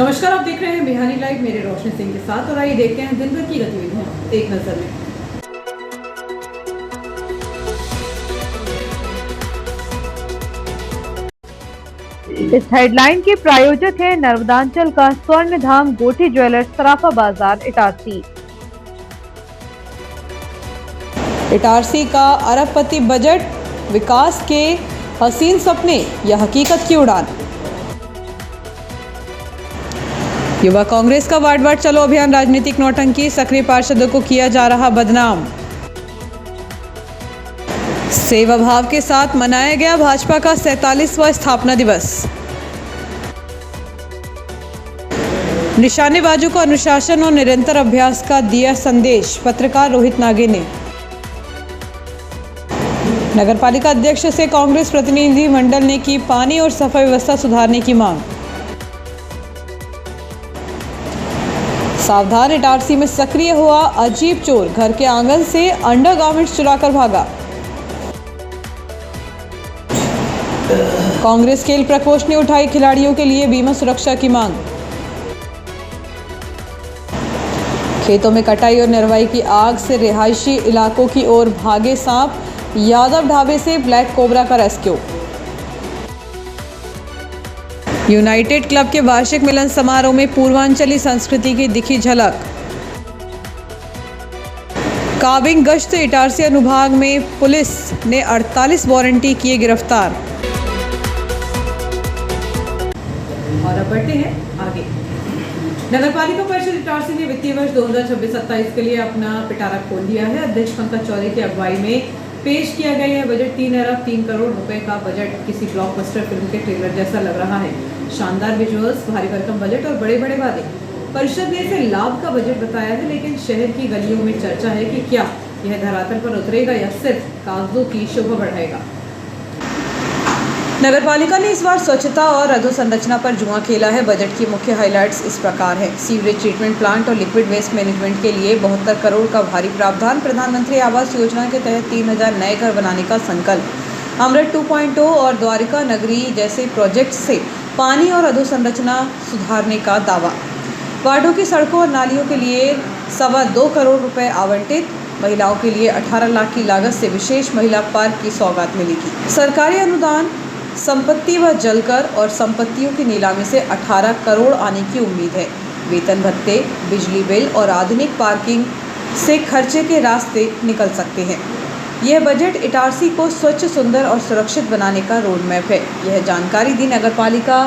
नमस्कार, आप देख रहे हैं बिहारी लाइव मेरे रोशनी सिंह के साथ। और आइए देखते हैं दिन भर की गतिविधियां एक नजर में। इस हेडलाइन के प्रायोजक है नर्मदांचल का स्वर्ण धाम गोठी ज्वेलर्स सराफा बाजार इटारसी। इटारसी का अरबपति बजट, विकास के हसीन सपने या हकीकत की उड़ान। युवा कांग्रेस का वार्ड वार्ड चलो अभियान राजनीतिक नौटंकी, सक्रिय पार्षदों को किया जा रहा बदनाम। सेवा भाव के साथ मनाया गया भाजपा का 47वां स्थापना दिवस। निशानेबाजों को अनुशासन और निरंतर अभ्यास का दिया संदेश, पत्रकार रोहित नागे ने। नगरपालिका अध्यक्ष से कांग्रेस प्रतिनिधि मंडल ने की पानी और सफाई व्यवस्था सुधारने की मांग। सावधान, इटारसी में सक्रिय हुआ अजीब चोर, घर के आंगन से अंडरगारमेंट्स चुराकर भागा। कांग्रेस खेल प्रकोष्ठ ने उठाई खिलाड़ियों के लिए बीमा सुरक्षा की मांग। खेतों में कटाई और निरवाई की आग से रिहायशी इलाकों की ओर भागे सांप, यादव ढाबे से ब्लैक कोबरा का रेस्क्यू। यूनाइटेड क्लब के वार्षिक मिलन समारोह में पूर्वांचली संस्कृति की दिखी झलक। काबिंग गश्त, इटारसी अनुभाग में पुलिस ने 48 वारंटी किए गिरफ्तार। और अब बढ़ते हैं आगे। नगरपालिका परिषद इटारसी ने वित्तीय वर्ष 2026-27 के लिए अपना पिटारा खोल दिया है। अध्यक्ष पंकज चौरे की अगुवाई में पेश किया गया यह बजट 3 अरब 3 करोड़ रुपए का बजट किसी ब्लॉकबस्टर फिल्म के ट्रेलर जैसा लग रहा है। शानदार विजुअल्स, भारी भरकम बजट और बड़े बड़े वादे। परिषद ने इसे लाभ का बजट बताया है, लेकिन शहर की गलियों में चर्चा है कि क्या यह धरातल पर उतरेगा या सिर्फ कागजों की शोभा बढ़ाएगा। नगरपालिका ने इस बार स्वच्छता और अधोसंरचना पर जुआ खेला है। बजट की मुख्य हाइलाइट्स इस प्रकार हैं। सीवरेज ट्रीटमेंट प्लांट और लिक्विड वेस्ट मैनेजमेंट के लिए 72 करोड़ का भारी प्रावधान। प्रधानमंत्री आवास योजना के तहत 3000 नए घर बनाने का संकल्प। अमृत 2.0 और द्वारिका नगरी जैसे प्रोजेक्ट से पानी और अधोसंरचना सुधारने का दावा। वार्डों की सड़कों और नालियों के लिए 2.25 करोड़ रुपए आवंटित। महिलाओं के लिए 18 लाख की लागत से विशेष महिला पार्क की सौगात मिलेगी। सरकारी अनुदान, संपत्ति व जलकर और संपत्तियों की नीलामी से 18 करोड़ आने की उम्मीद है। वेतन भत्ते, बिजली बिल और आधुनिक पार्किंग से खर्चे के रास्ते निकल सकते हैं। यह बजट इटारसी को स्वच्छ, सुंदर और सुरक्षित बनाने का रोड मैप है। यह जानकारी दी नगरपालिका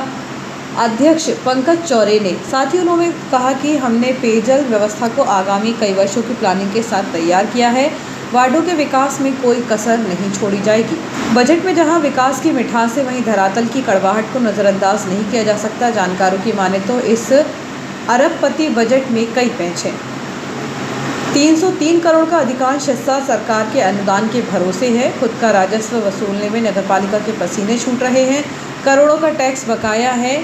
अध्यक्ष पंकज चौरे ने। साथ ही उन्होंने कहा कि हमने पेयजल व्यवस्था को आगामी कई वर्षों की प्लानिंग के साथ तैयार किया है। वार्डों के विकास में कोई कसर नहीं छोड़ी जाएगी। बजट में जहां विकास की मिठास है, वहीं धरातल की कड़वाहट को नज़रअंदाज नहीं किया जा सकता। जानकारों की माने तो इस अरबपति बजट में कई पेंच हैं। 303 करोड़ का अधिकांश हिस्सा सरकार के अनुदान के भरोसे है। खुद का राजस्व वसूलने में नगरपालिका के पसीने छूट रहे हैं। करोड़ों का टैक्स बकाया है।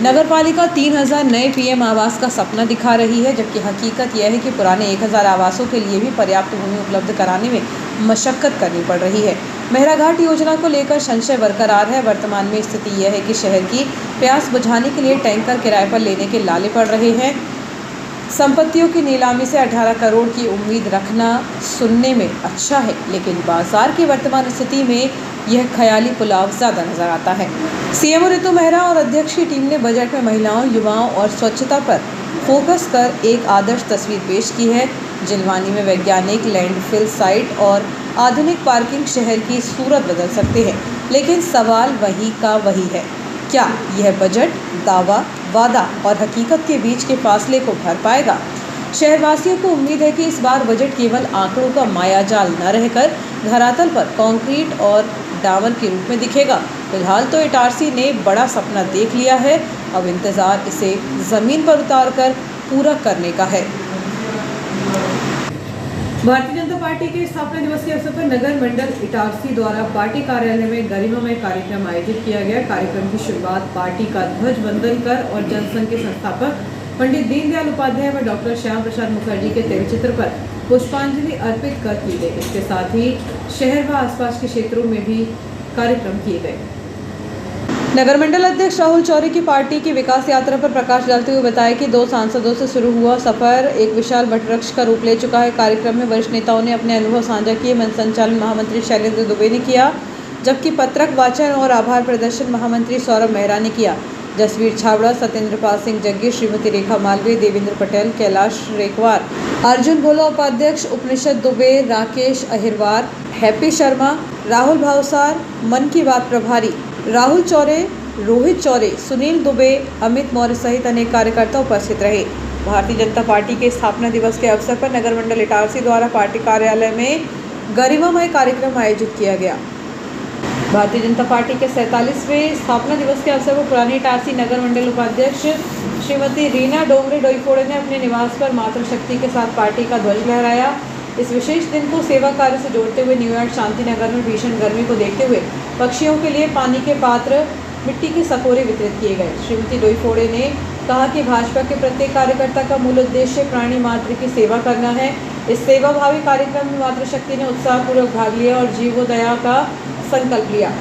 नगरपालिका 3000 नए पीएम आवास का सपना दिखा रही है, जबकि हकीकत यह है कि पुराने 1000 आवासों के लिए भी पर्याप्त भूमि उपलब्ध कराने में मशक्कत करनी पड़ रही है। मेहराघाट योजना को लेकर संशय बरकरार है। वर्तमान में स्थिति यह है कि शहर की प्यास बुझाने के लिए टैंकर किराए पर लेने के लाले पड़ रहे हैं। संपत्तियों की नीलामी से 18 करोड़ की उम्मीद रखना सुनने में अच्छा है, लेकिन बाजार की वर्तमान स्थिति में यह ख्याली पुलाव ज़्यादा नजर आता है। सीएम ऋतु मेहरा और अध्यक्ष की टीम ने बजट में महिलाओं, युवाओं और स्वच्छता पर फोकस कर एक आदर्श तस्वीर पेश की है। जिलवानी में वैज्ञानिक लैंडफिल साइट और आधुनिक पार्किंग शहर की सूरत बदल सकते हैं, लेकिन सवाल वही का वही है। क्या यह बजट दावा, वादा और हकीकत के बीच के फासले को भर पाएगा? शहरवासियों को उम्मीद है कि इस बार बजट केवल आंकड़ों का मायाजाल न रहकर धरातल पर कंक्रीट और डामर के रूप में दिखेगा। फिलहाल तो इटारसी ने बड़ा सपना देख लिया है, अब इंतज़ार इसे ज़मीन पर उतारकर पूरा करने का है। भारतीय जनता पार्टी के स्थापना दिवस के अवसर पर नगर मंडल इटारसी द्वारा पार्टी कार्यालय में गरिमामय कार्यक्रम आयोजित किया गया। कार्यक्रम की शुरुआत पार्टी का ध्वज वंदन कर और जनसंघ के संस्थापक पंडित दीनदयाल उपाध्याय व डॉक्टर श्याम प्रसाद मुखर्जी के तैलचित्र पर पुष्पांजलि अर्पित कर की गई। इसके साथ ही शहर व आसपास के क्षेत्रों में भी कार्यक्रम किए गए। नगर मंडल अध्यक्ष राहुल चौरे की पार्टी की विकास यात्रा पर प्रकाश डालते हुए बताया कि 2 सांसदों से शुरू हुआ सफर एक विशाल वटवृक्ष का रूप ले चुका है। कार्यक्रम में वरिष्ठ नेताओं ने अपने अनुभव साझा किए। मंच संचालन महामंत्री शैलेंद्र दुबे ने किया, जबकि पत्रक वाचन और आभार प्रदर्शन महामंत्री सौरभ मेहरा ने किया। जसवीर छाबड़ा, सत्येंद्र पाल सिंह जग्गी, श्रीमती रेखा मालवीय, देवेंद्र पटेल, कैलाश रेकवार, अर्जुन भोला उपाध्यक्ष, उपनिषद दुबे, राकेश अहिरवार, हैप्पी शर्मा, राहुल भावसार, मन की बात प्रभारी राहुल चौरे, रोहित चौरे, सुनील दुबे, अमित मौर्य सहित अनेक कार्यकर्ता उपस्थित रहे। भारतीय जनता पार्टी के स्थापना दिवस के अवसर पर नगर मंडल इटारसी द्वारा पार्टी कार्यालय में गरिमामय कार्यक्रम आयोजित किया गया। भारतीय जनता पार्टी के 47वें स्थापना दिवस के अवसर पर पुरानी इटारसी नगर मंडल उपाध्यक्ष श्रीमती रीना डोंगरे डोईफोड़े ने अपने निवास पर मातृशक्ति के साथ पार्टी का ध्वज लहराया। इस विशेष दिन को सेवा कार्य से जोड़ते हुए न्यूयॉर्क शांति नगर में भीषण गर्मी को देखते हुए पक्षियों के लिए पानी के पात्र, मिट्टी के सकोरे वितरित किए गए। श्रीमती डोईफोड़े ने कहा कि भाजपा के प्रत्येक कार्यकर्ता का मूल उद्देश्य प्राणी मात्र की सेवा करना है। इस सेवाभावी कार्यक्रम में मातृशक्ति ने उत्साहपूर्वक भाग लिया और जीवोदया का संकल्प लिया।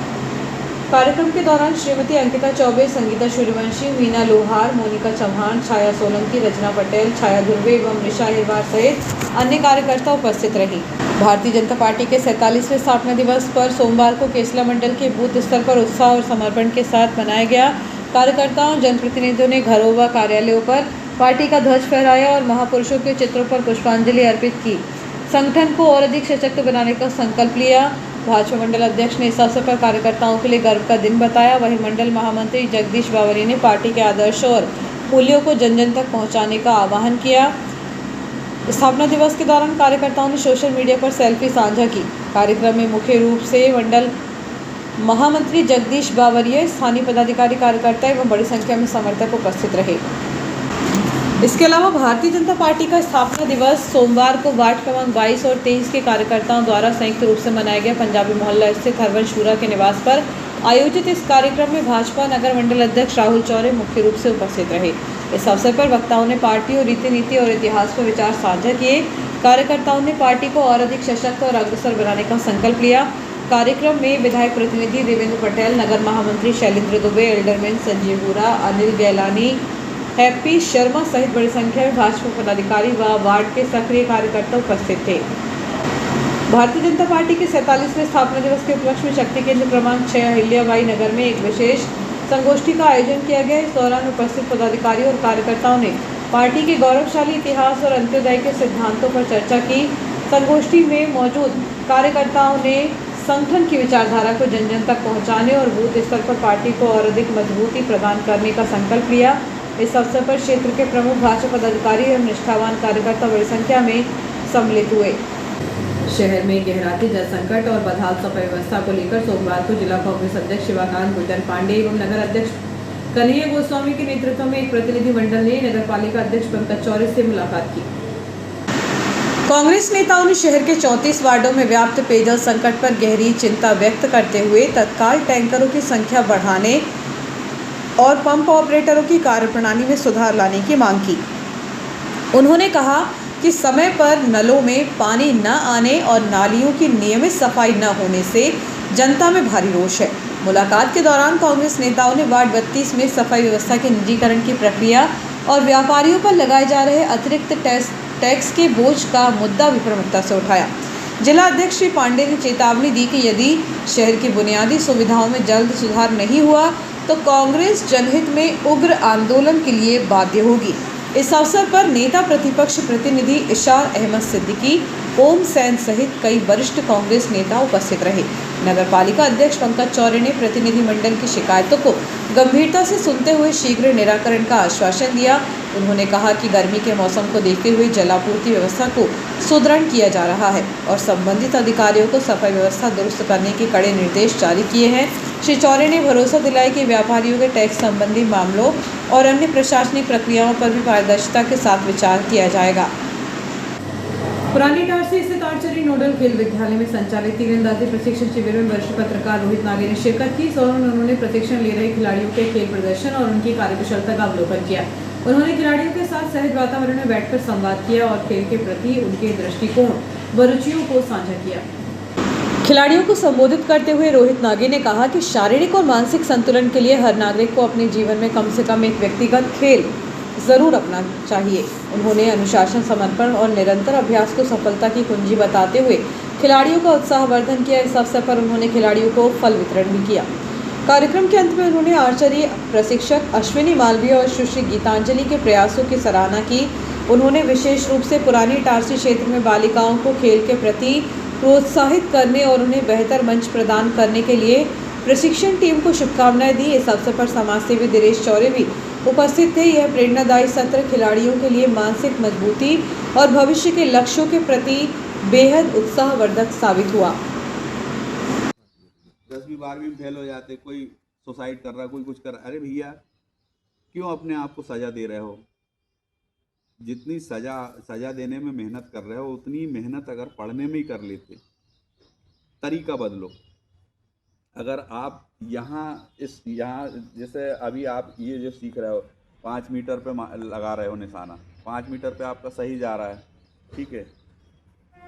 कार्यक्रम के दौरान श्रीमती अंकिता चौबे, संगीता सूर्यवंशी, मीना लोहार, मोनिका चौहान, छाया सोलंकी, रचना पटेल, छाया धुर्वे एवं निशा हिरवार सहित अन्य कार्यकर्ता उपस्थित रहीं। भारतीय जनता पार्टी के 47वें स्थापना दिवस पर सोमवार को केसला मंडल के बूथ स्तर पर उत्साह और समर्पण के साथ मनाया गया। कार्यकर्ताओं, जनप्रतिनिधियों ने घरों व कार्यालयों पर पार्टी का ध्वज फहराया और महापुरुषों के चित्रों पर पुष्पांजलि अर्पित की। संगठन को और अधिक सशक्त बनाने का संकल्प लिया। भाजपा मंडल अध्यक्ष ने इस अवसर पर कार्यकर्ताओं के लिए गर्व का दिन बताया। वहीं मंडल महामंत्री जगदीश बावरी ने पार्टी के आदर्श और मूल्यों को जन जन तक पहुंचाने का आह्वान किया। स्थापना दिवस के दौरान कार्यकर्ताओं ने सोशल मीडिया पर सेल्फी साझा की। कार्यक्रम में मुख्य रूप से मंडल महामंत्री जगदीश बावरिया, स्थानीय पदाधिकारी, कार्यकर्ता एवं बड़ी संख्या में समर्थक उपस्थित रहे। इसके अलावा भारतीय जनता पार्टी का स्थापना दिवस सोमवार को वार्ड क्रमांक 22 और 23 के कार्यकर्ताओं द्वारा संयुक्त रूप से मनाया गया। पंजाबी मोहल्ला स्थित हरवंश शूरा के निवास पर आयोजित इस कार्यक्रम में भाजपा नगर मंडल अध्यक्ष राहुल चौरे मुख्य रूप से उपस्थित रहे। इस अवसर पर वक्ताओं ने पार्टी और रीति नीति और इतिहास पर विचार साझा किए। कार्यकर्ताओं ने पार्टी को और अधिक सशक्त और अग्रसर बनाने का संकल्प लिया। कार्यक्रम में विधायक प्रतिनिधि देवेंद्र पटेल, नगर महामंत्री शैलेंद्र दुबे, एल्डरमैन संजीव हुरा, अनिल गैलानी, हैप्पी शर्मा सहित बड़ी संख्या में भाजपा पदाधिकारी व वार्ड के सक्रिय कार्यकर्ता उपस्थित थे। भारतीय जनता पार्टी के 47वें स्थापना दिवस के उपलक्ष्य में शक्ति केंद्र क्रमांक 6 अहिल्याबाई नगर में एक विशेष संगोष्ठी का आयोजन किया गया। इस दौरान उपस्थित पदाधिकारियों और कार्यकर्ताओं ने पार्टी के गौरवशाली इतिहास और अंत्योदय के सिद्धांतों पर चर्चा की। संगोष्ठी में मौजूद कार्यकर्ताओं ने संगठन की विचारधारा को जन जन तक पहुंचाने और बूथ स्तर पर पार्टी को और अधिक मजबूती प्रदान करने का संकल्प लिया। इस अवसर पर क्षेत्र के प्रमुख भाजपा पदाधिकारी एवं निष्ठावान कार्यकर्ता बड़ी संख्या में सम्मिलित हुए। शहर में गहराते जल संकट और बदहाल सफाई व्यवस्था को लेकर सोमवार को जिला कांग्रेस अध्यक्ष शिवाकांत गुज्जर पांडे एवं नगर अध्यक्ष कन्हैया गोस्वामी के नेतृत्व में एक प्रतिनिधि मंडल ने नगर पालिका अध्यक्ष पंकज चौरे से मुलाकात की। कांग्रेस नेताओं ने शहर के 34 वार्डों में व्याप्त पेयजल संकट पर गहरी चिंता व्यक्त करते हुए तत्काल टैंकरों की संख्या बढ़ाने और पंप ऑपरेटरों की कार्यप्रणाली में सुधार लाने की मांग की। उन्होंने कहा कि समय पर नलों में पानी न आने और नालियों की नियमित सफाई न होने से जनता में भारी रोष है। मुलाकात के दौरान कांग्रेस नेताओं ने वार्ड 32 में सफाई व्यवस्था के निजीकरण की प्रक्रिया और व्यापारियों पर लगाए जा रहे अतिरिक्त टैक्स के बोझ का मुद्दा भी प्रमुखता से उठाया। जिला अध्यक्ष श्री पांडे ने चेतावनी दी कि यदि शहर की बुनियादी सुविधाओं में जल्द सुधार नहीं हुआ तो कांग्रेस जनहित में उग्र आंदोलन के लिए बाध्य होगी। इस अवसर पर नेता प्रतिपक्ष प्रतिनिधि इशार अहमद सिद्दीकी, ओम सैन सहित कई वरिष्ठ कांग्रेस नेता उपस्थित रहे। नगर पालिका अध्यक्ष पंकज चौरे ने प्रतिनिधि मंडल की शिकायतों को गंभीरता से सुनते हुए शीघ्र निराकरण का आश्वासन दिया। उन्होंने कहा कि गर्मी के मौसम को देखते हुए जलापूर्ति व्यवस्था को सुदृढ़ किया जा रहा है और संबंधित अधिकारियों को सफाई व्यवस्था दुरुस्त करने के कड़े निर्देश जारी किए हैं। श्री चौरे ने भरोसा दिलाया कि व्यापारियों के टैक्स संबंधी मामलों और अन्य प्रशासनिक प्रक्रियाओं पर भी पारदर्शिता के साथ विचार किया जाएगा। पुरानी इटारसी स्थित आर्चरी नोडल खेल विद्यालय में संचालित तीरंदाजी प्रशिक्षण शिविर में वरिष्ठ पत्रकार रोहित नागे ने शिरकत की। इस दौरान उन्होंने प्रशिक्षण ले रहे खिलाड़ियों के खेल प्रदर्शन और उनकी कार्यकुशलता का अवलोकन किया। उन्होंने खिलाड़ियों के साथ सहज वातावरण में बैठकर संवाद किया और खेल के प्रति उनके दृष्टिकोण व रुचियों को साझा किया। खिलाड़ियों को संबोधित करते हुए रोहित नागी ने कहा कि शारीरिक और मानसिक संतुलन के लिए हर नागरिक को अपने जीवन में कम से कम एक व्यक्तिगत खेल जरूर अपनाना चाहिए। उन्होंने अनुशासन, समर्पण और निरंतर अभ्यास को सफलता की कुंजी बताते हुए खिलाड़ियों का उत्साहवर्धन किया। इस अवसर पर उन्होंने खिलाड़ियों को फल वितरण भी किया। कार्यक्रम के अंत में उन्होंने आर्चरी प्रशिक्षक अश्विनी मालवीय और सुश्री गीतांजलि के प्रयासों की सराहना की। उन्होंने विशेष रूप से पुरानी इटारसी क्षेत्र में बालिकाओं को खेल के प्रति प्रोत्साहित करने और उन्हें बेहतर मंच प्रदान करने के लिए प्रशिक्षण टीम को शुभकामनाएं दी। इस अवसर पर समाजसेवी दिनेश चौरे भी उपस्थित थे। यह प्रेरणादायी सत्र खिलाड़ियों के लिए मानसिक मजबूती और भविष्य के लक्ष्यों के प्रति बेहद उत्साहवर्धक साबित हुआ। 10वीं 12वीं में फेल हो जाते, कोई सुसाइड कर रहा, कोई कुछ कर रहा। अरे भैया, क्यों अपने आप को सजा दे रहे हो? जितनी सजा देने में मेहनत कर रहे हो, उतनी मेहनत अगर पढ़ने में ही कर लेते। तरीका बदलो। अगर आप यहाँ जैसे अभी आप ये जो सीख रहे हो, 5 मीटर पे लगा रहे हो निशाना, 5 मीटर पे आपका सही जा रहा है, ठीक है।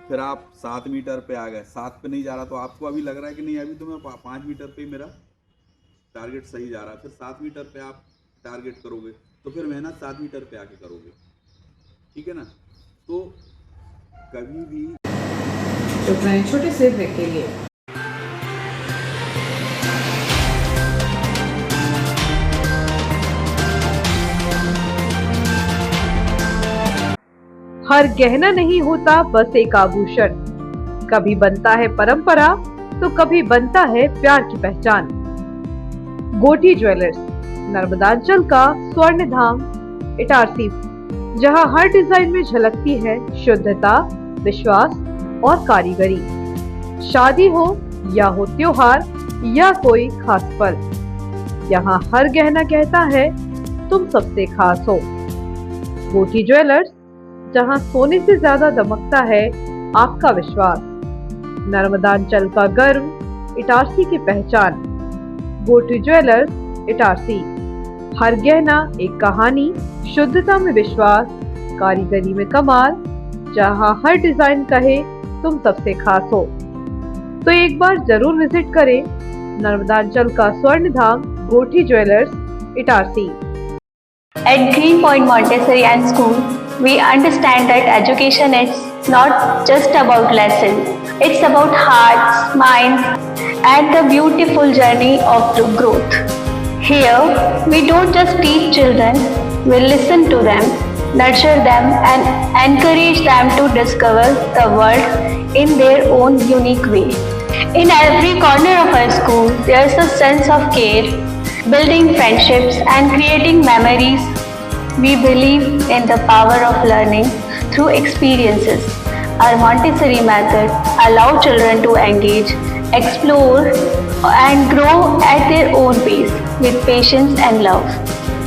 फिर आप 7 मीटर पे आ गए, 7 पे नहीं जा रहा, तो आपको अभी लग रहा है कि नहीं, अभी तो मैं 5 मीटर पे मेरा टारगेट सही जा रहा है। फिर 7 मीटर पे आप टारगेट करोगे, तो फिर मेहनत 7 मीटर पे आके करोगे, ठीक है ना। तो कभी भी छोटे से ब्रेक के लिए हर गहना नहीं होता बस एक आभूषण, कभी बनता है परंपरा तो कभी बनता है प्यार की पहचान। गोठी ज्वेलर्स, नर्मदांचल का स्वर्ण धाम इटारसी, जहां हर डिजाइन में झलकती है शुद्धता, विश्वास और कारीगरी। शादी हो या हो त्योहार या कोई खास पल, यहाँ हर गहना कहता है तुम सबसे खास हो। गोठी ज्वेलर्स, जहां सोने से ज्यादा दमकता है आपका विश्वास। नर्मदांचल का गर्व, इटारसी की पहचान। गोठी ज्वेलर्स इटारसी, हर गहना एक कहानी, शुद्धता में विश्वास, कारीगरी में कमाल, जहां हर डिजाइन कहे तुम सबसे खास हो। तो एक बार जरूर विजिट करें नर्मदांचल का स्वर्ण धाम Gothi jewellers Itarsi. At Greenpoint Montessori and School, we understand that education is not just about lessons. It's about hearts, minds, and the beautiful journey of growth. Here, we don't just teach children, we listen to them, nurture them, and encourage them to discover the world in their own unique way. In every corner of our school, there's a sense of care, building friendships and creating memories. We believe in the power of learning through experiences. Our Montessori method allows children to engage, explore, and grow at their own pace with patience and love.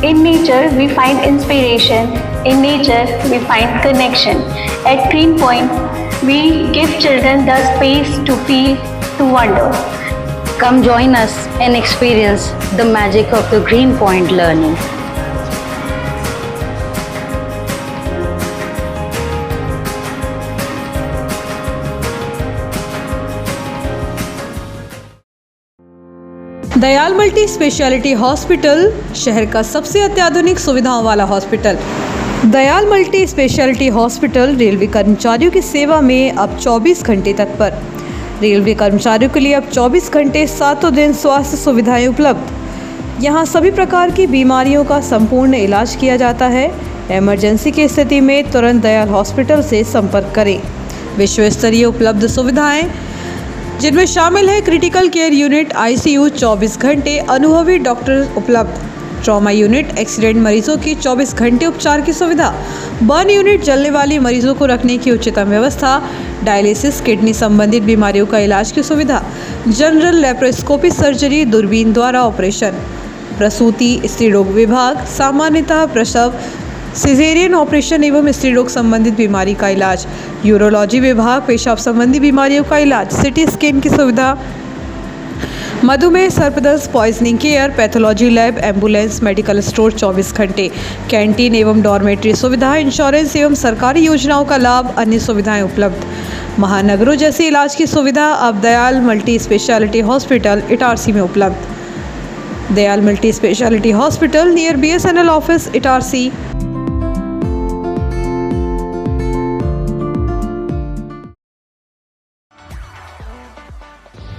In nature, we find inspiration. In nature, we find connection. At Greenpoint, we give children the space to feel, to wonder. Come join us and experience the magic of the Greenpoint learning. Dayal multi speciality hospital, शहर का सबसे अत्याधुनिक सुविधाओं वाला hospital. Dayal multi speciality hospital railway कर्मचारियों की सेवा में अब 24 घंटे तत्पर। रेलवे कर्मचारियों के लिए अब 24 घंटे 7 दिन स्वास्थ्य सुविधाएं उपलब्ध। यहाँ सभी प्रकार की बीमारियों का संपूर्ण इलाज किया जाता है। इमरजेंसी की स्थिति में तुरंत दयाल हॉस्पिटल से संपर्क करें। विश्व स्तरीय उपलब्ध सुविधाएं, जिनमें शामिल है क्रिटिकल केयर यूनिट, ICU 24 घंटे, अनुभवी डॉक्टर उपलब्ध, ट्रॉमा यूनिट, एक्सीडेंट मरीजों की 24 घंटे उपचार की सुविधा, बर्न यूनिट, जलने वाली मरीजों को रखने की उच्चतम व्यवस्था, डायलिसिस, किडनी संबंधित बीमारियों का इलाज की सुविधा, जनरल लेप्रोस्कोपी सर्जरी, दूरबीन द्वारा ऑपरेशन, प्रसूति, स्त्री रोग विभाग, सामान्यतः प्रसव, सिजेरियन ऑपरेशन एवं स्त्री रोग संबंधित बीमारी का इलाज, यूरोलॉजी विभाग, पेशाब संबंधी बीमारियों का इलाज, सिटी स्कैन की सुविधा, मधुमेह, सर्पदंश, poisoning care, pathology lab, ambulance, medical store 24 घंटे, कैंटीन एवं डॉर्मेट्री सुविधा, इंश्योरेंस एवं सरकारी योजनाओं का लाभ, अन्य सुविधाएं उपलब्ध। महानगरों जैसे इलाज की सुविधा अब Dayal multi speciality hospital Itarsi में उपलब्ध। Dayal multi speciality hospital near BSNL office Itarsi.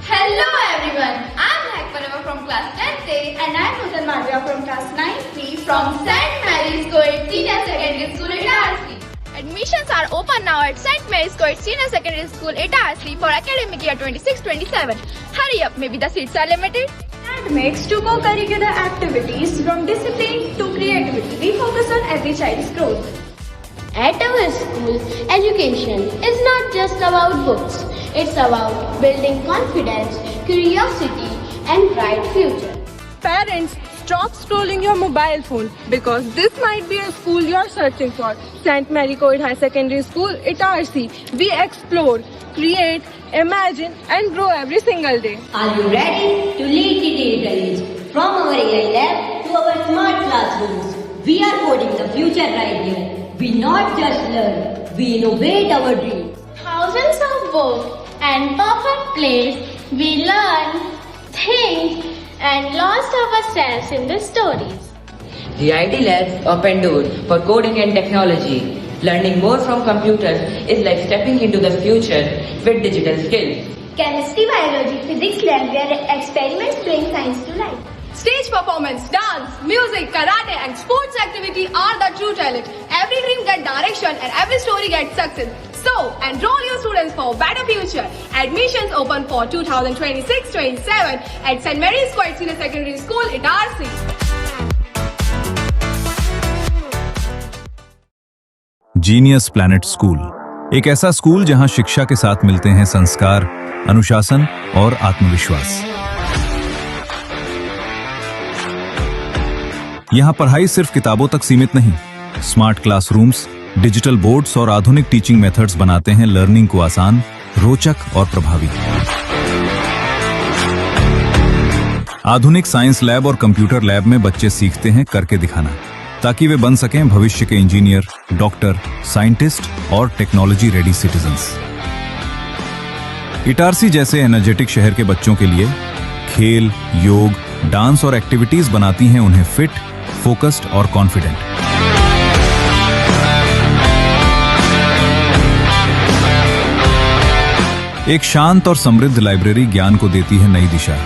Hello everyone, I'm Hekmanova from class 10A and I'm Nutan Madhya from class 9C from St. Mary's Coed Senior Secondary School Itarsi. Admissions are open now at St. Mary's Coed Senior Secondary School Itarsi for academic year 26-27. Hurry up, maybe the seats are limited. And makes to co-curricular activities from discipline to creativity. We focus on every child's growth. At our school, education is not just about books. It's about building confidence, curiosity, and bright future. Parents, stop scrolling your mobile phone because this might be a school you're searching for. St. Mary Coed High Secondary School, Itarsi. We explore, create, imagine, and grow every single day. Are you ready to lead the digital age? From our AI lab to our smart classrooms, we are coding the future right here. We not just learn, we innovate our dreams. Thousands of books and perfect plays, we learn, think, and lost ourselves in the stories. The IT Labs open doors for coding and technology. Learning more from computers is like stepping into the future with digital skills. Chemistry, biology, physics lab where experiments bring science to life. Stage performance, dance, music, karate, and sports activity are the true talent. Every dream gets direction and every story gets success. So, enroll your students for a better future. Admissions open for 2026-27 at St. Mary's Coed Senior Secondary School, Itarsi. Genius Planet school, एक ऐसा school जहां शिक्षा के साथ मिलते हैं संस्कार, अनुशासन और आत्मविश्वास। यहां पढ़ाई सिर्फ किताबों तक सीमित नहीं, स्मार्ट क्लासरूम्स, डिजिटल बोर्ड्स और आधुनिक टीचिंग मेथड्स बनाते हैं लर्निंग को आसान, रोचक और प्रभावी। आधुनिक साइंस लैब और कंप्यूटर लैब में बच्चे सीखते हैं करके दिखाना, ताकि वे बन सकें भविष्य के इंजीनियर, डॉक्टर, साइंटिस्ट और टेक्नोलॉजी रेडी सिटीजन्स। इटारसी जैसे एनर्जेटिक शहर के बच्चों के लिए खेल, योग, डांस और एक्टिविटीज बनाती हैं उन्हें फिट, फोकस्ड और कॉन्फिडेंट। एक शांत और समृद्ध लाइब्रेरी ज्ञान को देती है नई दिशा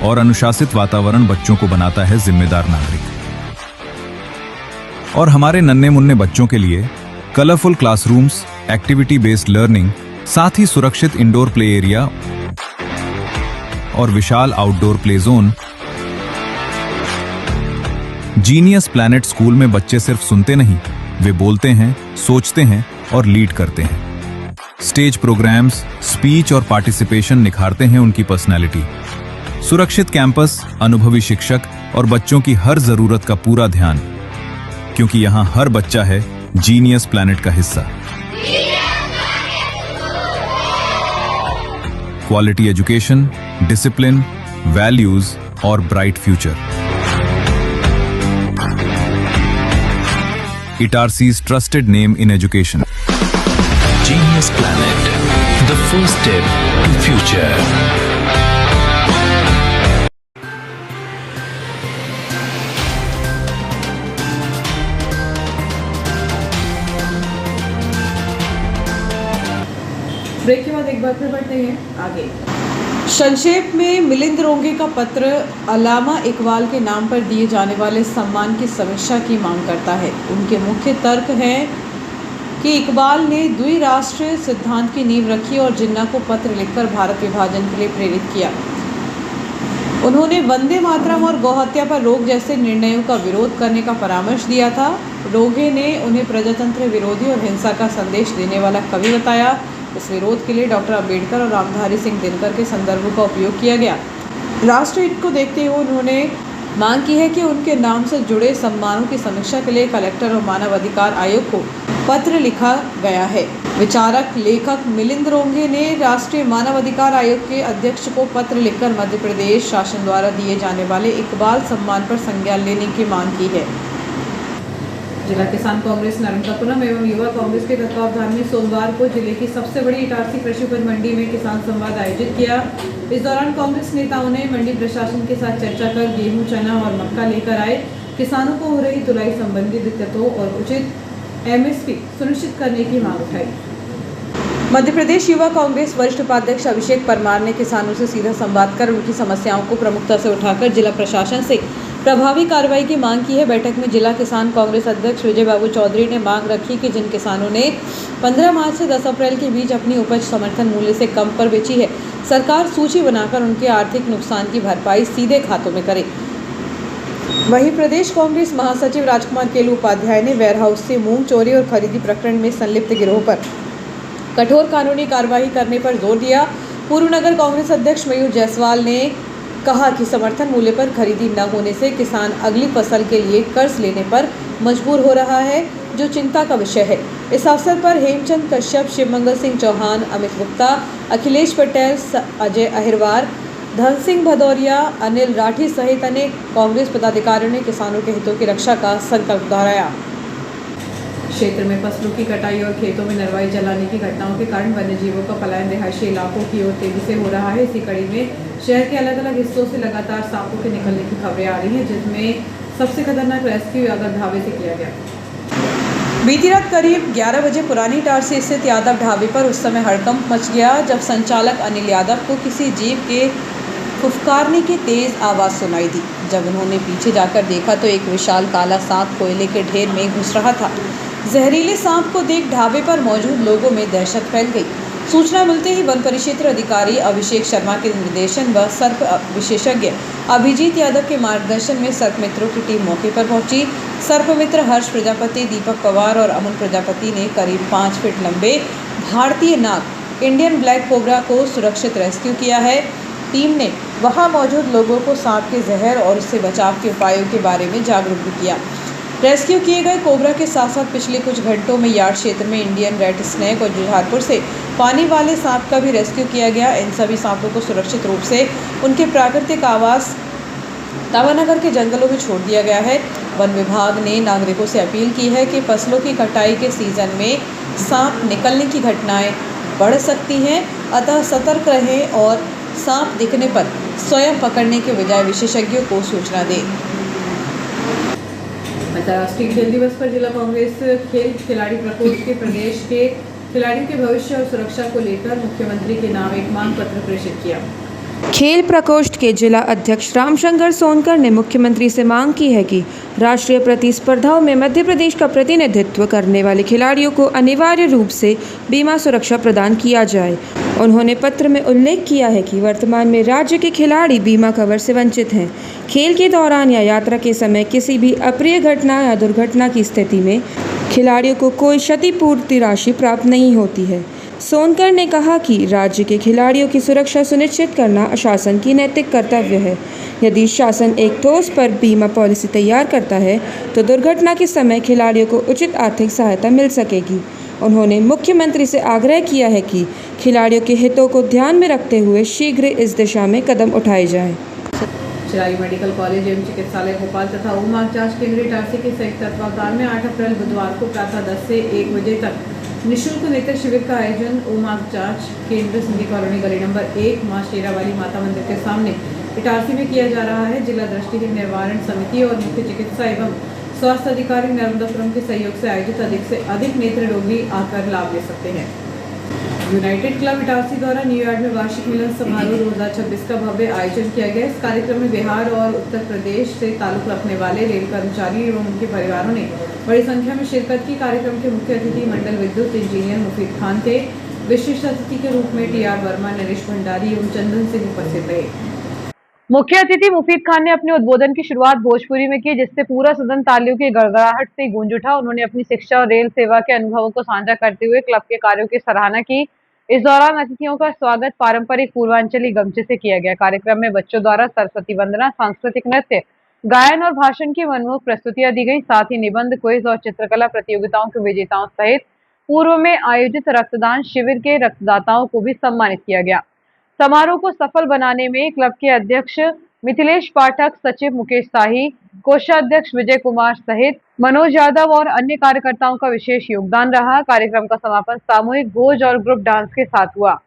और अनुशासित वातावरण बच्चों को बनाता है जिम्मेदार नागरिक। और हमारे नन्हे मुन्ने बच्चों के लिए colourful classrooms, activity based learning, साथ ही सुरक्षित इंडोर प्ले एरिया और विशाल outdoor play zone. Genius Planet school में बच्चे सिर्फ सुनते नहीं, वे बोलते हैं, सोचते हैं और लीड करते हैं। स्टेज प्रोग्राम्स, स्पीच और पार्टिसिपेशन निखारते हैं उनकी पर्सनैलिटी। सुरक्षित कैंपस, अनुभवी शिक्षक और बच्चों की हर जरूरत का पूरा ध्यान, क्योंकि यहां हर बच्चा है जीनियस प्लैनेट का हिस्सा। क्वालिटी एजुकेशन, डिसिप्लिन, वैल्यूज और bright future. Itarsi's trusted name in education. Genius Planet, the first step to future. Break के बाद एक बार फिर बढ़ते हैं आगे। संक्षेप में मिलिंद रोंगे का पत्र अल्लामा इकबाल के नाम पर दिए जाने वाले सम्मान की समीक्षा की मांग करता है। उनके मुख्य तर्क हैं कि इकबाल ने द्विराष्ट्र सिद्धांत की नींव रखी और जिन्ना को पत्र लिखकर भारत विभाजन के लिए प्रेरित किया। उन्होंने वंदे मातरम और गौहत्या पर रोक जैसे निर्णयों का विरोध करने का परामर्श दिया था। रोंगे ने उन्हें प्रजातंत्र विरोधी और हिंसा का संदेश देने वाला कवि बताया। इस विरोध के लिए डॉक्टर अंबेडकर और रामधारी सिंह दिनकर के संदर्भों का उपयोग किया गया। राष्ट्रहित को देखते हुए उन्होंने मांग की है कि उनके नाम से जुड़े सम्मानों की समीक्षा के लिए कलेक्टर और मानव अधिकार आयोग को पत्र लिखा गया है। विचारक लेखक मिलिंद रोंगे ने राष्ट्रीय मानव अधिकार आयोग के अध्यक्ष को पत्र लिखकर मध्य प्रदेश शासन द्वारा दिए जाने वाले इकबाल सम्मान पर संज्ञान लेने की मांग की है। जिला किसान कांग्रेस नर्मदापुरम एवं युवा कांग्रेस के तत्वावधान में सोमवार को जिले की सबसे बड़ी इटारसी कृषि उपज मंडी में किसान संवाद आयोजित किया। इस दौरान कांग्रेस नेताओं ने मंडी प्रशासन के साथ चर्चा कर गेहूं, चना और मक्का लेकर आए किसानों को हो रही तुलाई संबंधी दिक्कतों और उचित एमएसपी सुनिश्चित करने की मांग उठाई। मध्य प्रदेश युवा कांग्रेस वरिष्ठ उपाध्यक्ष अभिषेक परमार ने किसानों से सीधा संवाद कर उनकी समस्याओं को प्रमुखता से उठाकर जिला प्रशासन से प्रभावी कार्रवाई की मांग की है। बैठक में जिला किसान कांग्रेस अध्यक्ष विजय बाबू चौधरी ने मांग रखी कि जिन किसानों ने 15 मार्च से 10 अप्रैल के बीच अपनी उपज समर्थन मूल्य से कम पर बेची है, सरकार सूची बनाकर उनके आर्थिक नुकसान की भरपाई सीधे खातों में करे। वहीं प्रदेश कांग्रेस महासचिव राजकुमार केलू उपाध्याय ने वेयरहाउस से मूंग चोरी और खरीदी प्रकरण में संलिप्त गिरोह पर कठोर कानूनी कार्रवाई करने पर जोर दिया। पूर्व नगर कांग्रेस अध्यक्ष मयूर जायसवाल ने कहा कि समर्थन मूल्य पर खरीदी न होने से किसान अगली फसल के लिए कर्ज लेने पर मजबूर हो रहा है, जो चिंता का विषय है। इस अवसर पर हेमचंद कश्यप, शिवमंगल सिंह चौहान, अमित गुप्ता, अखिलेश पटेल, अजय अहिरवार, धन सिंह भदौरिया, अनिल राठी सहित अनेक कांग्रेस पदाधिकारियों ने किसानों के हितों की रक्षा का संकल्प दोहराया। क्षेत्र में फसलों की कटाई और खेतों में नरवाई जलाने की घटनाओं के कारण वन्यजीवों का पलायन रिहायशी इलाकों की ओर तेजी से हो रहा है। इसी कड़ी में शहर के अलग अलग हिस्सों से लगातार सांपों के निकलने की खबरें आ रही हैं, जिसमें सबसे खतरनाक रेस्क्यू यादव ढाबे से किया गया। बीती रात करीब 11 बजे पुरानी इटारसी स्थित यादव ढाबे पर उस समय हड़कंप मच गया जब संचालक अनिल यादव को किसी जीव के फुफकारने की तेज आवाज़ सुनाई दी। जब उन्होंने पीछे जाकर देखा तो एक विशाल काला सांप कोयले के ढेर में घुस रहा था। जहरीले सांप को देख ढाबे पर मौजूद लोगों में दहशत फैल गई। सूचना मिलते ही वन परिक्षेत्र अधिकारी अभिषेक शर्मा के निर्देशन व सर्प विशेषज्ञ अभिजीत यादव के मार्गदर्शन में सर्प मित्रों की टीम मौके पर पहुंची। सर्प मित्र हर्ष प्रजापति, दीपक पवार और अमन प्रजापति ने करीब 5 फीट लंबे भारतीय नाग इंडियन ब्लैक कोबरा को सुरक्षित रेस्क्यू किया है। टीम ने वहां मौजूद लोगों को सांप के जहर और उससे बचाव के उपायों के बारे में जागरूक भी किया। रेस्क्यू किए गए कोबरा के साथ साथ पिछले कुछ घंटों में यार्ड क्षेत्र में इंडियन रेड स्नेक और जुझारपुर से पानी वाले सांप का भी रेस्क्यू किया गया। इन सभी सांपों को सुरक्षित रूप से उनके प्राकृतिक आवास तावानगर के जंगलों में छोड़ दिया गया है। वन विभाग ने नागरिकों से अपील की है कि फसलों की कटाई के सीजन में सांप निकलने की घटनाएं बढ़ सकती हैं, अतः सतर्क रहें और सांप दिखने पर स्वयं पकड़ने के बजाय विशेषज्ञों को सूचना दें। अंतर्राष्ट्रीय खेल दिवस पर जिला कांग्रेस खेल खिलाड़ी प्रकोष्ठ के प्रदेश के खिलाड़ियों के भविष्य और सुरक्षा को लेकर मुख्यमंत्री के नाम एक मांग पत्र प्रेषित किया। खेल प्रकोष्ठ के जिला अध्यक्ष रामशंकर सोनकर ने मुख्यमंत्री से मांग की है कि राष्ट्रीय प्रतिस्पर्धाओं में मध्य प्रदेश का प्रतिनिधित्व करने वाले खिलाड़ियों को अनिवार्य रूप से बीमा सुरक्षा प्रदान किया जाए। उन्होंने पत्र में उल्लेख किया है कि वर्तमान में राज्य के खिलाड़ी बीमा कवर से वंचित हैं। खेल के दौरान या यात्रा के समय किसी भी अप्रिय घटना या दुर्घटना की स्थिति में खिलाड़ियों को कोई क्षतिपूर्ति राशि प्राप्त नहीं होती है। सोनकर ने कहा कि राज्य के खिलाड़ियों की सुरक्षा सुनिश्चित करना शासन की नैतिक कर्तव्य है। यदि शासन एक ठोस पर बीमा पॉलिसी तैयार करता है तो दुर्घटना के समय खिलाड़ियों को उचित आर्थिक सहायता मिल सकेगी। उन्होंने मुख्यमंत्री से आग्रह किया है कि खिलाड़ियों के हितों को ध्यान में रखते हुए शीघ्र इस दिशा में कदम उठाए जाएं। चिरायू मेडिकल कॉलेज एवं चिकित्सालय भोपाल तथा ओम आंख जांच केंद्र इटारसी के संयुक्त तत्वावधान में 8 अप्रैल बुधवार को प्रातः 10 से 1 बजे तक निःशुल्क नेत्र शिविर का आयोजन ओम आंख जांच केंद्र सिंधी कॉलोनी गली नंबर 1 मां शेरावाली माता मंदिर के सामने इटारसी में किया जा रहा है। जिला दृष्टिहीन निवारण समिति और मुख्य चिकित्सा एवं स्वास्थ्य अधिकारी नर्मदापुरम के सहयोग से आयोजित अधिक से अधिक नेत्र रोगी आकर लाभ ले सकते हैं। यूनाइटेड क्लब इटारसी द्वारा न्यूयॉर्क में वार्षिक मिलन समारोह 2026 का भव्य आयोजन किया गया। इस कार्यक्रम में बिहार और उत्तर प्रदेश से ताल्लुक रखने वाले रेल कर्मचारी एवं उनके परिवारों ने बड़ी संख्या में शिरकत की। कार्यक्रम के मुख्य अतिथि मंडल विद्युत इंजीनियर मुफीद खान थे। विशिष्ट अतिथि के रूप में टी.आर. वर्मा, नरेश भंडारी एवं चंदन सिंह उपस्थित रहे। मुख्य अतिथि मुफीद खान ने अपने उद्बोधन की शुरुआत भोजपुरी में की, जिससे पूरा सदन तालियों की गड़गड़ाहट से गूंज उठा। उन्होंने अपनी शिक्षा और रेल सेवा के अनुभवों को साझा करते हुए क्लब के कार्यों की सराहना की। इस दौरान अतिथियों का स्वागत पारंपरिक पूर्वांचली गमछे से किया गया। कार्यक्रम में बच्चों द्वारा सरस्वती वंदना, सांस्कृतिक नृत्य, गायन और भाषण की मनमोहक प्रस्तुतियां दी गई। साथ ही निबंध, क्विज और चित्रकला प्रतियोगिताओं के विजेताओं सहित पूर्व में आयोजित रक्तदान शिविर के रक्तदाताओं को भी सम्मानित किया गया। समारोह को सफल बनाने में क्लब के अध्यक्ष मिथिलेश पाठक, सचिव मुकेश शाही, कोषाध्यक्ष विजय कुमार सहित मनोज यादव और अन्य कार्यकर्ताओं का विशेष योगदान रहा। कार्यक्रम का समापन सामूहिक भोज और ग्रुप डांस के साथ हुआ।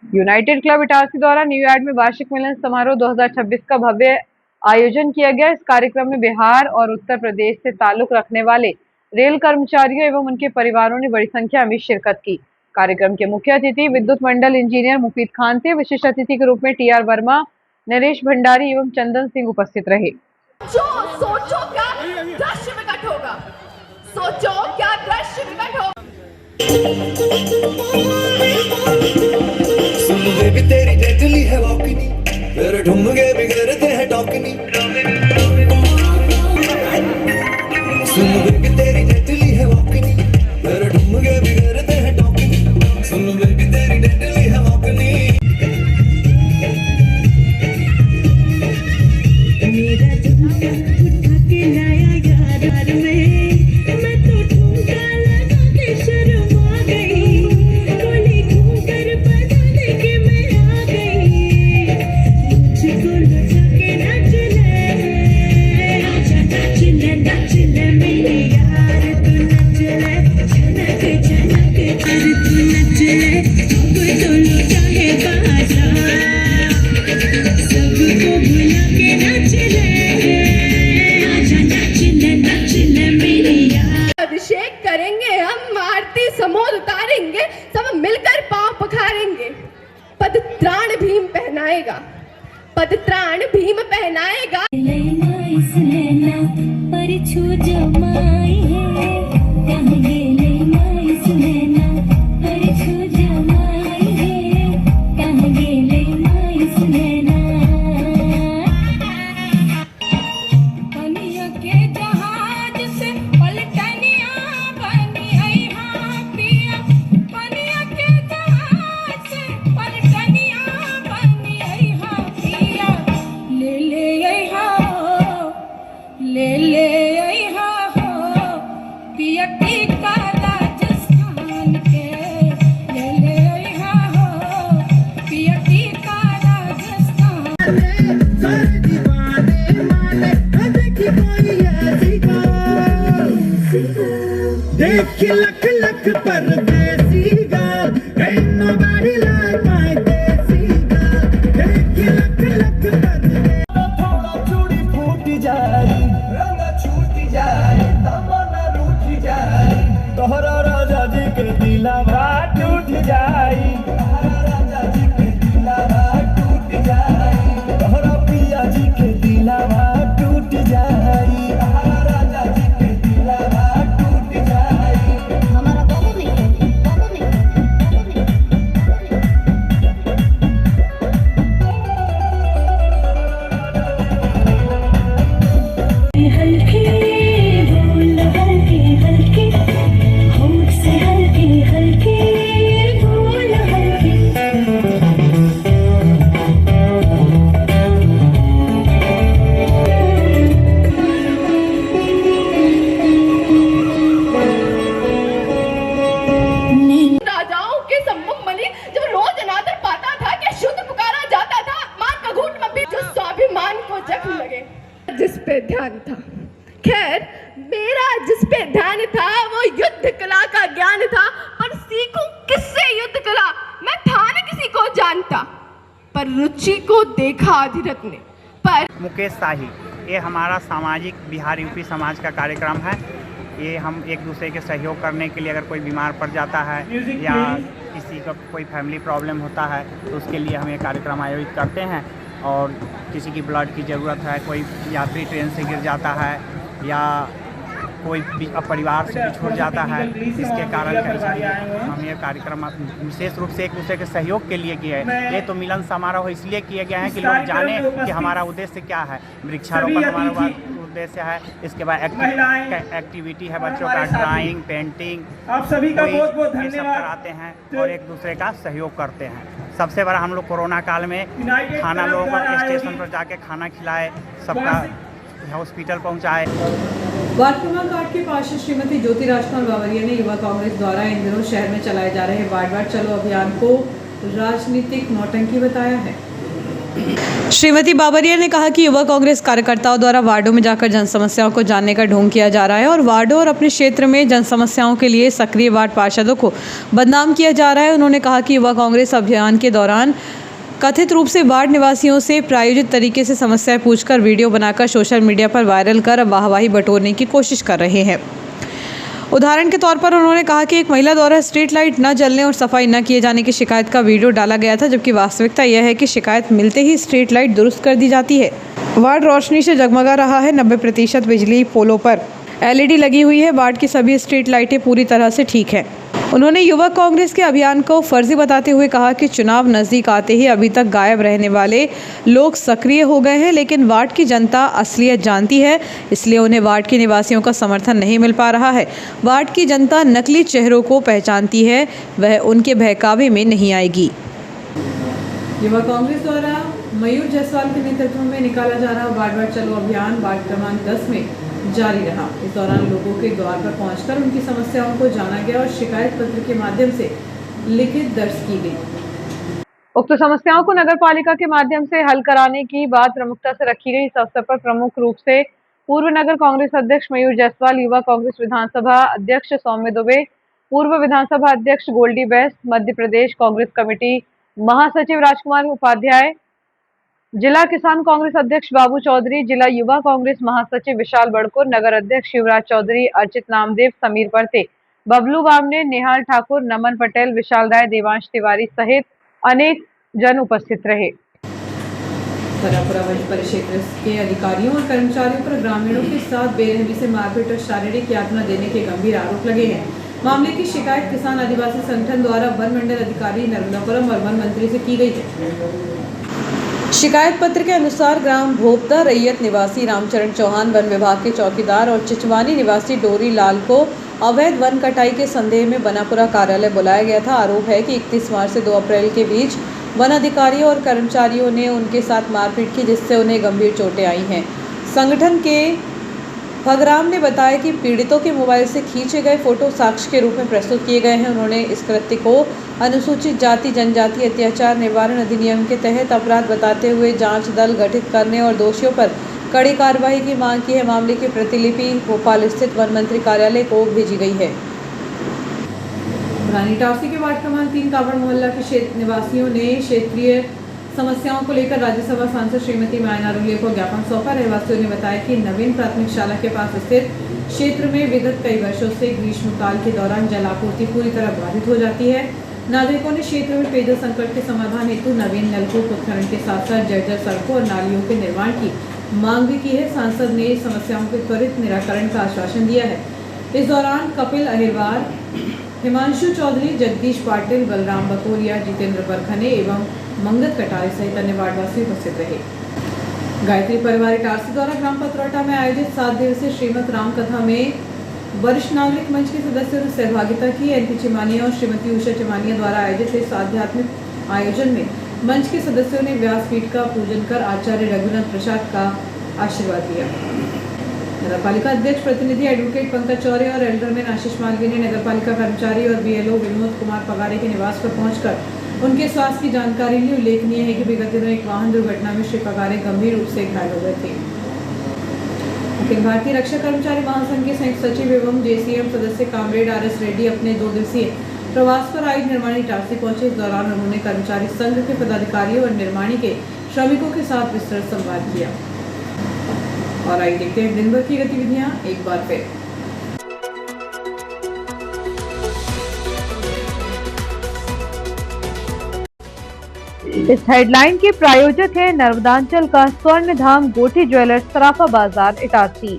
यूनाइटेड क्लब इटारसी द्वारा न्यू यार्ड में वार्षिक मिलन समारोह 2026 का भव्य आयोजन किया गया। इस कार्यक्रम में बिहार और उत्तर प्रदेश से ताल्लुक रखने वाले रेल कर्मचारियों एवं उनके परिवारों ने बड़ी संख्या में शिरकत की। कार्यक्रम के मुख्य अतिथि विद्युत मंडल इंजीनियर मुफीद खान थे। विशिष्ट अतिथि के रूप में टीआर वर्मा, नरेश भंडारी एवं चंदन सिंह उपस्थित रहे। सोचो क्या दृश्य विकट होगा, सोचो क्या दृश्य विकट होगा। सुन बेबी तेरी डेडली है वॉकनी, मेरे ढूंढे बिगड़ते हैं टॉकनी। सुन बेबी तेरी डेडली है वॉकनी, मेरे ढूंढे बिगड़ते हैं टॉकनी। सुन बेबी तेरी डेडली है वॉकनी। मेरा झुमका उठा के लाया यार में, मैं तो ठुमका लगा के शर्मा गई। कोली घूमकर बदल के मैं आ गई, मुझको लुटा के नच ले। आजा नच ले, नच ले मेरे यार, तू नच ले। झनक झनक कर तू नच ले, अब तो लुटा है बाजा। सबको भुला के नच ले, आजा नच ले, नच ले मेरे यार। अभिषेक करेंगे हम, आरती समोर उतारेंगे, सब मिलकर पांव पखारेंगे। पदत्राण भीम पहनाएगा, पदत्राण भीम पहनाएगा। लेना इस लेना पर छू जमाई है, कहेंगे लेना इस लेना पर छू जमाई है, कहेंगे लेना इस लेना। पनिया के जहाज से पलटनिया बनी आई हाँ पिया, पनिया के जहाज से पलटनिया बनी आई हाँ पिया। ले ले आई हाँ, ले ले आई हाँ हो, पिया टीका राजस्थान के। ले ले आई हाँ हो, पिया टीका राजस्थान। देख लख लख परदेसी गाल, ain't nobody like my देसी गाल। देख लख लख परदेसी। थोड़ा चूड़ी फूट जाए, रंग छूट जाए, तमन्ना रूठ जाए, तोहरा राजा जी के दिलवा टूट जाए। तोहरा राजा जी के दिलवा टूट जाए, तोहरा पिया जी के दिलवा टूट जाए। तोहरा राजा जी के दिलवा टूट जाए। हमारा बाबू नहीं है, बाबू नहीं है, बाबू नहीं है। हल्के बोल हल्के हल्के, होठ से हल्के हल्के बोल हल्के। राजाओं के सम्मुख मणि जब रोज अनादर पाता था, क्या शुद्ध पुकारा जाता था। मान का घूंट में भी जो स्वाभिमान को जख्म लगे, जिस पे ध्यान था। खैर मेरा जिस पे ध्यान था वो युद्ध कला का ज्ञान था, पर सीखूं किससे युद्ध कला, मैं था न किसी को जानता। पर रुचि को देखा अधिरथ ने, पर मुकेश शाही, ये हमारा सामाजिक बिहार यूपी समाज का कार्यक्रम है। ये हम एक दूसरे के सहयोग करने के लिए, अगर कोई बीमार पड़ जाता है या किसी का कोई फैमिली प्रॉब्लम होता है तो उसके लिए हम ये कार्यक्रम आयोजित करते हैं। और किसी की ब्लड की ज़रूरत है, कोई यात्री ट्रेन से गिर जाता है या कोई परिवार से बिछुड़ जाता है, इसके कारण हम ये कार्यक्रम विशेष रूप से एक दूसरे के सहयोग के लिए किए हैं। ये तो मिलन समारोह इसलिए किए गए हैं कि लोग जाने कि हमारा उद्देश्य क्या है। वृक्षारोपण हमारा उद्देश्य है, इसके बाद एक्टिविटी है, बच्चों का ड्राइंग, पेंटिंग, आप सभी का बहुत बहुत ये सब कराते हैं और एक दूसरे का सहयोग करते हैं। सबसे बड़ा हम लोग कोरोना काल में खाना, लोगों को स्टेशन पर जाके खाना खिलाए, सबका हॉस्पिटल पहुँचाए। वार्ड क्रमांक 8 के पार्षद श्रीमती ज्योति राजकुमार बावरिया ने युवा कांग्रेस द्वारा इन दिनों शहर में चलाए जा रहे वार्ड वार्ड चलो अभियान को राजनीतिक नौटंकी बताया है। श्रीमती बाबरिया ने कहा कि युवा कांग्रेस कार्यकर्ताओं द्वारा वार्डों में जाकर जन समस्याओं को जानने का ढोंग किया जा रहा है और वार्डों और अपने क्षेत्र में जन समस्याओं के लिए सक्रिय वार्ड पार्षदों को बदनाम किया जा रहा है। उन्होंने कहा कि युवा कांग्रेस अभियान के दौरान कथित रूप से वार्ड निवासियों से प्रायोजित तरीके से समस्याएं पूछकर वीडियो बनाकर सोशल मीडिया पर वायरल कर वाहवाही बटोरने की कोशिश कर रहे हैं। उदाहरण के तौर पर उन्होंने कहा कि एक महिला द्वारा स्ट्रीट लाइट न जलने और सफाई न किए जाने की शिकायत का वीडियो डाला गया था, जबकि वास्तविकता यह है कि शिकायत मिलते ही स्ट्रीट लाइट दुरुस्त कर दी जाती है। वार्ड रोशनी से जगमगा रहा है, 90% बिजली पोलों पर LED लगी हुई है। वार्ड की सभी स्ट्रीट लाइटें पूरी तरह से ठीक है। उन्होंने युवा कांग्रेस के अभियान को फर्जी बताते हुए कहा कि चुनाव नज़दीक आते ही अभी तक गायब रहने वाले लोग सक्रिय हो गए हैं, लेकिन वार्ड की जनता असलियत जानती है, इसलिए उन्हें वार्ड के निवासियों का समर्थन नहीं मिल पा रहा है। वार्ड की जनता नकली चेहरों को पहचानती है, वह उनके बहकावे में नहीं आएगी। युवा कांग्रेस द्वारा मयूर जायसवाल के नेतृत्व में निकाला जा रहा वार्ड वार्ड चलो अभियान वार्ड क्रमांक 10 में जारी रहा। इस दौरान लोगों के द्वार पर पहुंचकर उनकी समस्याओं को जाना गया और शिकायत पत्र के माध्यम से लिखित दर्ज की गई। उक्त समस्याओं को नगर पालिका के माध्यम से हल कराने की बात प्रमुखता से रखी गई। इस अवसर पर प्रमुख रूप से पूर्व नगर कांग्रेस अध्यक्ष मयूर जायसवाल, युवा कांग्रेस विधानसभा अध्यक्ष सौम्य दुबे, पूर्व विधानसभा अध्यक्ष गोल्डी बैस, मध्य प्रदेश कांग्रेस कमेटी महासचिव राजकुमार उपाध्याय, जिला किसान कांग्रेस अध्यक्ष बाबू चौधरी, जिला युवा कांग्रेस महासचिव विशाल बड़कुर, नगर अध्यक्ष शिवराज चौधरी, अर्चित नामदेव, समीर परते, बबलू बामने, नेहाल ठाकुर, नमन पटेल, विशाल राय, देवांश तिवारी सहित अनेक जन उपस्थित रहे। बरापुरा वन परिक्षेत्र के अधिकारियों और कर्मचारियों पर ग्रामीणों के साथ बेरहमी से मारपीट और शारीरिक यातना देने के गंभीर आरोप लगे हैं। मामले की शिकायत किसान आदिवासी संगठन द्वारा वन मंडल अधिकारी नर्मदापुरम और वन मंत्री से की गई है। शिकायत पत्र के अनुसार ग्राम भोपता रैयत निवासी रामचरण चौहान, वन विभाग के चौकीदार और चिचवानी निवासी डोरी लाल को अवैध वन कटाई के संदेह में बनापुरा कार्यालय बुलाया गया था। आरोप है कि 31 मार्च से 2 अप्रैल के बीच वन अधिकारियों और कर्मचारियों ने उनके साथ मारपीट की, जिससे उन्हें गंभीर चोटें आई हैं। संगठन के भगराम ने बताया कि पीड़ितों के मोबाइल से खींचे गए फोटो साक्ष्य के रूप में प्रस्तुत किए गए हैं। उन्होंने इस कृत्य को अनुसूचित जाति जनजाति अत्याचार निवारण अधिनियम के तहत अपराध बताते हुए जांच दल गठित करने और दोषियों पर कड़ी कार्रवाई की मांग की है। मामले की प्रतिलिपि भोपाल स्थित वन मंत्री कार्यालय को भेजी गई है। रानी टावसी के वार्ड क्रमांक 3 कावड़ मोहल्ला के क्षेत्र निवासियों ने क्षेत्रीय समस्याओं को लेकर राज्यसभा सांसद श्रीमती माया नारुलिया को ज्ञापन सौंपा। रहवासियों ने बताया कि नवीन प्राथमिक शाला के पास स्थित क्षेत्र में विगत कई वर्षों से ग्रीष्मकाल के दौरान जल आपूर्ति पूरी तरह बाधित हो जाती है। नागरिकों ने क्षेत्र में पेयजल संकट के समाधान हेतु नवीन नलकूप उत्खनन के साथ साथ जर्जर सड़कों और नालियों के निर्माण की मांग भी की है। सांसद ने समस्याओं के त्वरित निराकरण का आश्वासन दिया है। इस दौरान कपिल अहिरवार, हिमांशु चौधरी, जगदीश पाटिल, बलराम बकोरिया, जितेंद्र बरखने एवं मंगत कटारे सहित अन्य वार्डवासी उपस्थित रहे। गायत्री परिवार इटारसी द्वारा ग्राम पतरौटा में आयोजित 7 दिवसीय श्रीमद राम कथा में वरिष्ठ नागरिक मंच के सदस्यों ने सहभागिता की। एनपी चिमानिया और श्रीमती उषा चिमानिया द्वारा आयोजित इस आध्यात्मिक आयोजन में मंच के सदस्यों ने व्यासपीठ का पूजन कर आचार्य रघुनाथ प्रसाद का आशीर्वाद लिया। नगर पालिका अध्यक्ष प्रतिनिधि एडवोकेट पंकज चौरे और एल्डरमैन आशीष मालवीय ने नगर पालिका कर्मचारी और बीएलओ विनोद कुमार पगारे के निवास पर पहुंचकर उनके स्वास्थ्य की जानकारी ली। उल्लेखनीय है कि विगत दिनों एक वाहन दुर्घटना में श्री पगारे गंभीर रूप से घायल हो गए थे। अखिल भारतीय रक्षा कर्मचारी महासंघ के संयुक्त सचिव एवं जेसीएम सदस्य कामरेड RS रेड्डी अपने 2 दिवसीय प्रवास पर आयुध निर्माणी इटारसी पहुंचे। इस दौरान उन्होंने कर्मचारी संघ के पदाधिकारियों और निर्माणी के श्रमिकों के साथ विस्तृत संवाद किया। और आइए देखते हैं दिन भर की गतिविधियां एक बार फिर। इस हेडलाइन के प्रायोजक है नर्मदांचल का स्वर्ण धाम गोठी ज्वेलर्स, सराफा बाजार, इटारसी।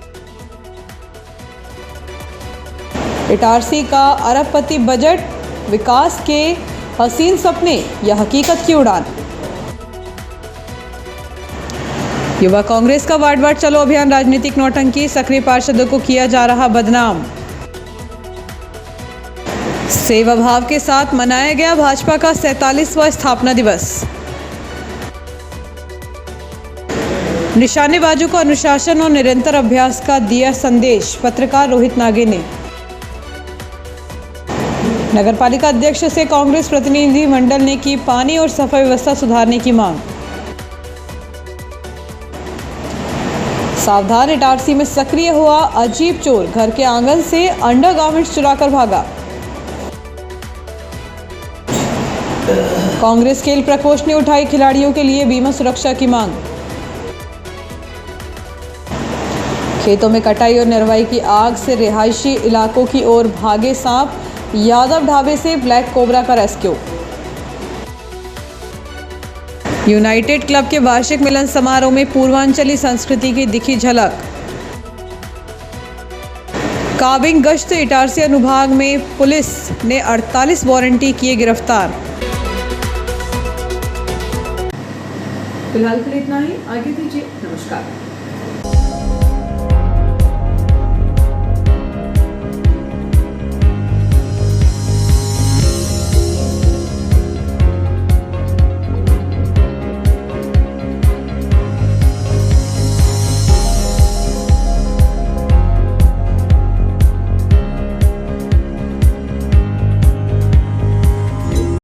इटारसी का अरबपति बजट, विकास के हसीन सपने या हकीकत की उड़ान। युवा कांग्रेस का वार्ड वार्ड चलो अभियान राजनीतिक नौटंकी, सक्रिय पार्षदों को किया जा रहा बदनाम। सेवा भाव के साथ मनाया गया भाजपा का 47वां स्थापना दिवस। निशानेबाजों को अनुशासन और निरंतर अभ्यास का दिया संदेश, पत्रकार रोहित नागे ने। नगरपालिका अध्यक्ष से कांग्रेस प्रतिनिधि मंडल ने की पानी और सफाई व्यवस्था सुधारने की मांग। सावधान, इटारसी में सक्रिय हुआ अजीब चोर, घर के आंगन से अंडरगारमेंट्स चुराकर भागा। कांग्रेस खेल प्रकोष्ठ ने उठाई खिलाड़ियों के लिए बीमा सुरक्षा की मांग। खेतों में कटाई और नरवाई की आग से रिहायशी इलाकों की ओर भागे सांप, यादव ढाबे से ब्लैक कोबरा का रेस्क्यू। यूनाइटेड क्लब के वार्षिक मिलन समारोह में पूर्वांचली संस्कृति की दिखी झलक। काबिंग गश्त, इटारसी अनुभाग में पुलिस ने 48 वारंटी किए गिरफ्तार। फिलहाल के लिए इतना ही, आगे दीजिए, नमस्कार।